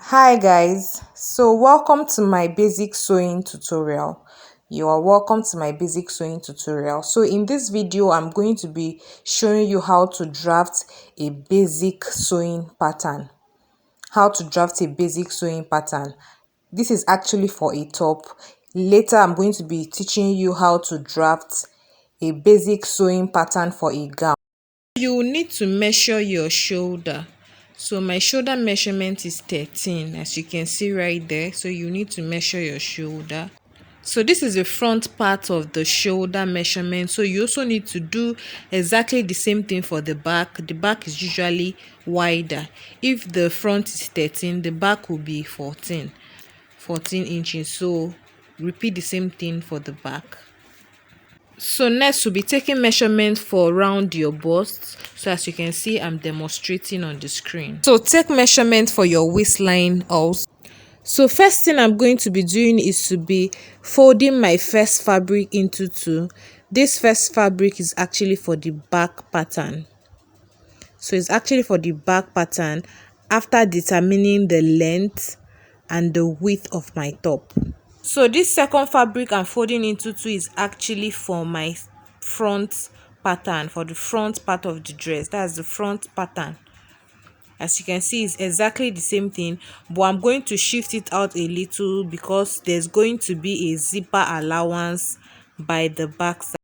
Hi guys, so welcome to my basic sewing tutorial. You are welcome to my basic sewing tutorial. So in this video, I'm going to be showing you how to draft a basic sewing pattern. How to draft a basic sewing pattern. This is actually for a top. Later, I'm going to be teaching you how to draft a basic sewing pattern for a gown. You will need to measure your shoulder. So my shoulder measurement is 13, as you can see right there. So you need to measure your shoulder. So this is the front part of the shoulder measurement. So you also need to do exactly the same thing for the back. The back is usually wider. If the front is 13, the back will be 14 inches. So repeat the same thing for the back. So next we'll be taking measurement for around your bust. So as you can see, I'm demonstrating on the screen. So take measurement for your waistline also. So first thing I'm going to be doing is to be folding my first fabric into two. This first fabric is actually for the back pattern. So it's actually for the back pattern after determining the length and the width of my top. So this second fabric I'm folding into two is actually for my front pattern, for the front part of the dress. That's the front pattern. As you can see, it's exactly the same thing, but I'm going to shift it out a little because there's going to be a zipper allowance by the back side.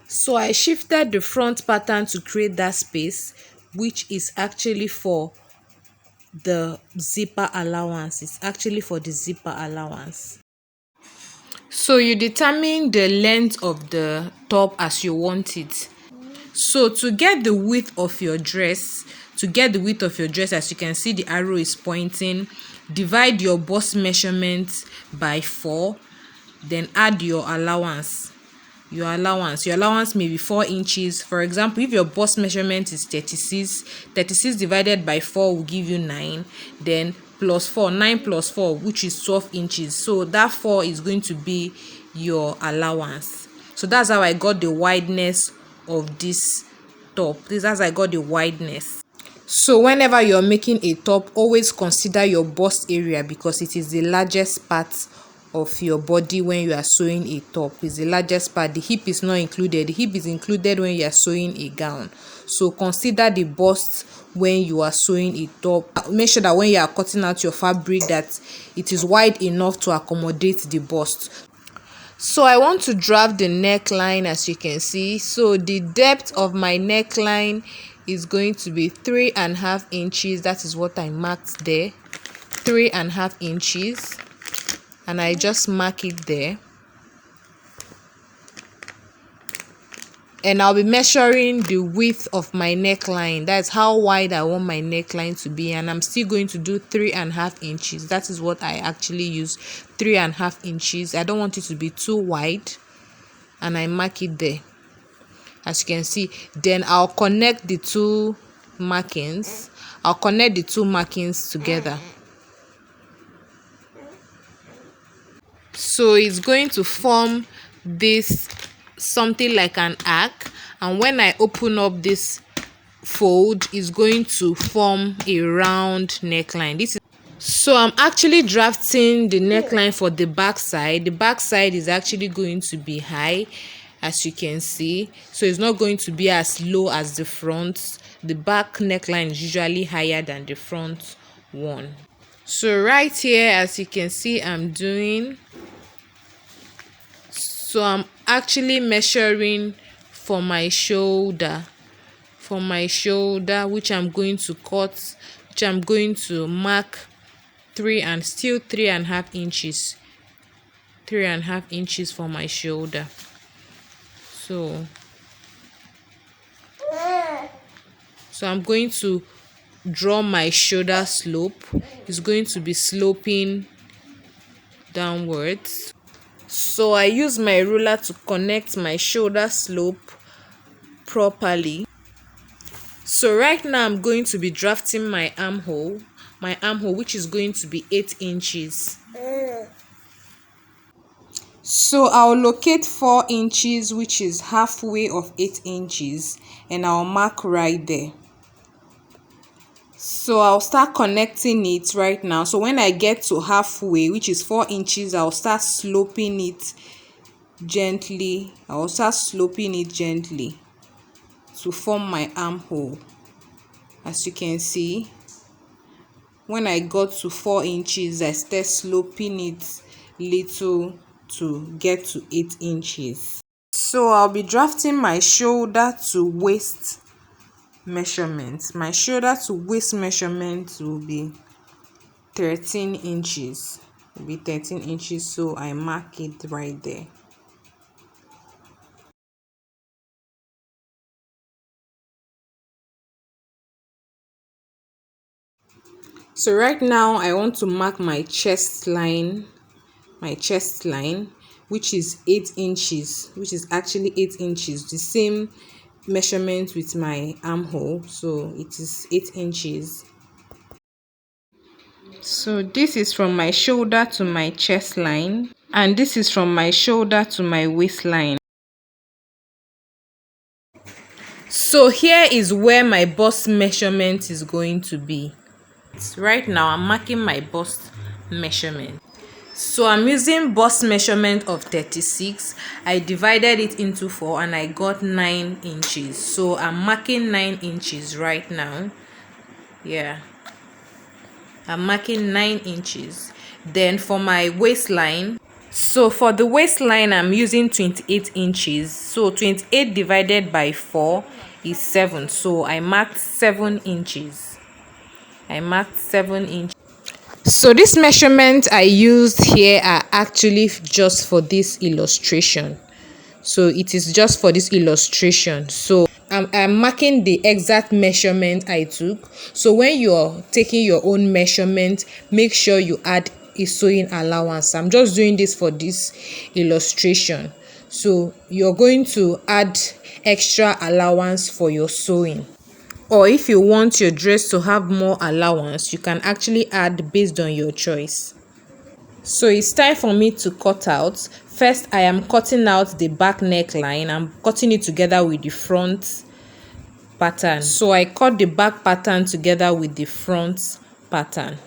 So I shifted the front pattern to create that space, which is actually for the zipper allowance. It's actually for the zipper allowance. So you determine the length of the top as you want it. So to get the width of your dress, as you can see the arrow is pointing, divide your bust measurement by 4, then add your allowance. Your allowance may be 4 inches. For example, if your bust measurement is 36 divided by 4 will give you 9, then plus 4, 9 plus 4, which is 12 inches. So that 4 is going to be your allowance. So that's how I got the wideness of this top. That's how I got the wideness. So whenever you're making a top, always consider your bust area because it is the largest part of your body when you are sewing a top. It's the largest part. The hip is not included. The hip is included when you are sewing a gown. So consider the bust when you are sewing a top. Make sure that when you are cutting out your fabric that it is wide enough to accommodate the bust. So I want to draft the neckline, as you can see. So the depth of my neckline is going to be 3.5 inches. That is what I marked there, 3.5 inches, and I just mark it there. And I'll be measuring the width of my neckline. That's how wide I want my neckline to be, and I'm still going to do 3.5 inches. That is what I actually use, 3.5 inches. I don't want it to be too wide, and I mark it there, as you can see. Then I'll connect the two markings. Together. So it's going to form this something like an arc, and when I open up this fold, it's going to form a round neckline. So I'm actually drafting the neckline for the back side. The back side is actually going to be high, as you can see. So it's not going to be as low as the front. The back neckline is usually higher than the front one. So right here, as you can see, so I'm actually measuring for my shoulder, which I'm going to cut, which I'm going to mark 3.5 inches. 3.5 inches for my shoulder. So I'm going to draw my shoulder slope. It's going to be sloping downwards. So I use my ruler to connect my shoulder slope properly. So right now I'm going to be drafting my armhole, which is going to be 8 inches. So I'll locate 4 inches, which is halfway of 8 inches, and I'll mark right there. So I'll start connecting it right now. So when I get to halfway, which is 4 inches, I'll start sloping it gently. I'll start sloping it gently to form my armhole. As you can see, when I got to 4 inches, I start sloping it little to get to 8 inches. So I'll be drafting my shoulder to waist measurement. My shoulder to waist measurement will be 13 inches. Will be 13 inches, so I mark it right there. So right now I want to mark my chest line, which is 8 inches, which is actually 8 inches, the same measurement with my armhole, so it is 8 inches. So this is from my shoulder to my chest line, and this is from my shoulder to my waistline. So here is where my bust measurement is going to be. Right now I'm marking my bust measurement. So I'm using bust measurement of 36. I divided it into 4 and I got 9 inches. So I'm marking 9 inches right now. Yeah, I'm marking 9 inches. Then for my waistline, so for the waistline I'm using 28 inches. So 28 divided by 4 is 7. So I marked 7 inches. I marked 7 inches. So this measurement I used here are actually just for this illustration. So it is just for this illustration. So I'm marking the exact measurement I took. So when you're taking your own measurement, make sure you add a sewing allowance. I'm just doing this for this illustration. So you're going to add extra allowance for your sewing. Or if you want your dress to have more allowance, you can actually add based on your choice. So it's time for me to cut out. First, I am cutting out the back neckline. I'm cutting it together with the front pattern. So I cut the back pattern together with the front pattern.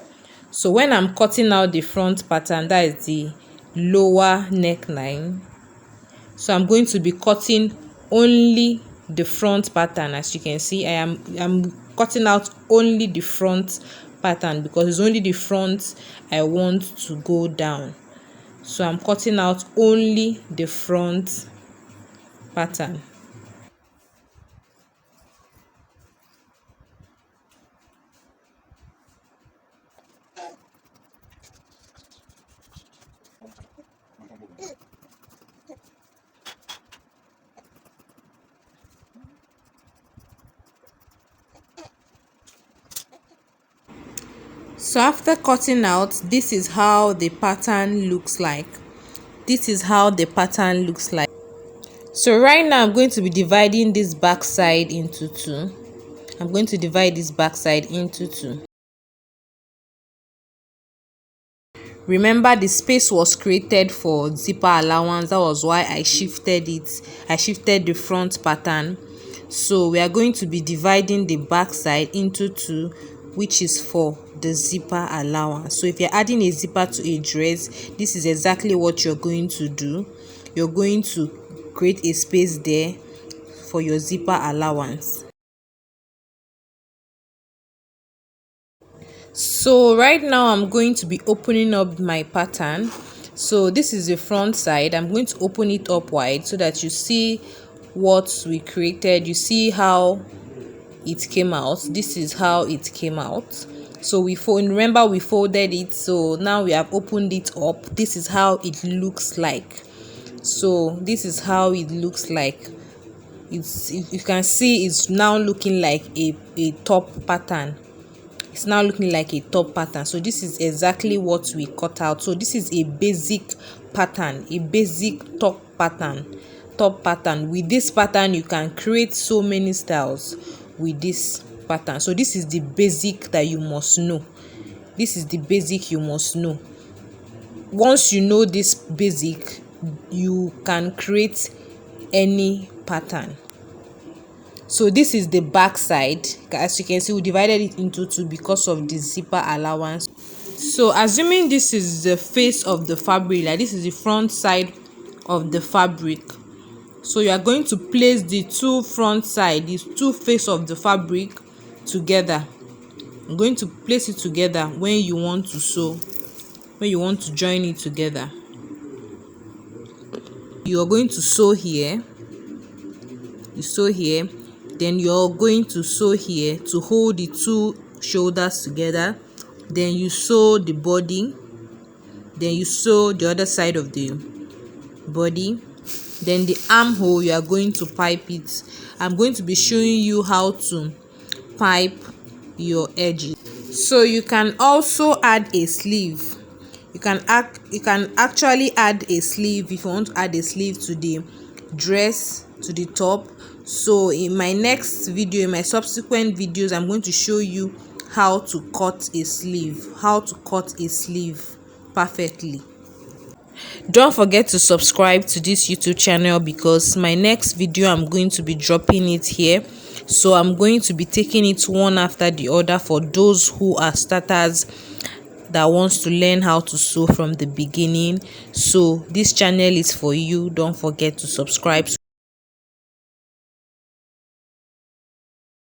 So when I'm cutting out the front pattern, that is the lower neckline. So I'm going to be cutting only the front pattern. As you can see, I'm cutting out only the front pattern because it's only the front I want to go down. So I'm cutting out only the front pattern. So after cutting out, this is how the pattern looks like. This is how the pattern looks like. So right now I'm going to be dividing this back side into two. I'm going to divide this back side into two. Remember, the space was created for zipper allowance. That was why I shifted it. I shifted the front pattern. So we are going to be dividing the back side into two, which is for the zipper allowance. So if you're adding a zipper to a dress, this is exactly what you're going to do. You're going to create a space there for your zipper allowance. So right now I'm going to be opening up my pattern. So this is the front side. I'm going to open it up wide so that you see what we created. You see how it came out. This is how it came out. So remember we folded it, so now we have opened it up. This is how it looks like. So this is how it looks like. You can see it's now looking like a top pattern. It's now looking like a top pattern. So this is exactly what we cut out. So this is a basic pattern, a basic top pattern. With this pattern you can create so many styles with this pattern. So this is the basic that you must know. This is the basic you must know. Once you know this basic, you can create any pattern. So this is the back side. As you can see, we divided it into two because of the zipper allowance. So assuming this is the face of the fabric, like this is the front side of the fabric, so you are going to place the two front side, these two face of the fabric together. I'm going to place it together when you want to sew, when you want to join it together. You are going to sew here, you sew here, then you're going to sew here to hold the two shoulders together, then you sew the body, then you sew the other side of the body, then the armhole you are going to pipe it. I'm going to be showing you how to pipe your edges. So you can also add a sleeve. You can actually add a sleeve if you want to add a sleeve to the dress, to the top. So in my next video, in my subsequent videos, I'm going to show you how to cut a sleeve, perfectly. Don't forget to subscribe to this YouTube channel because my next video I'm going to be dropping it here. So I'm going to be taking it one after the other for those who are starters that wants to learn how to sew from the beginning. So this channel is for you. Don't forget to subscribe.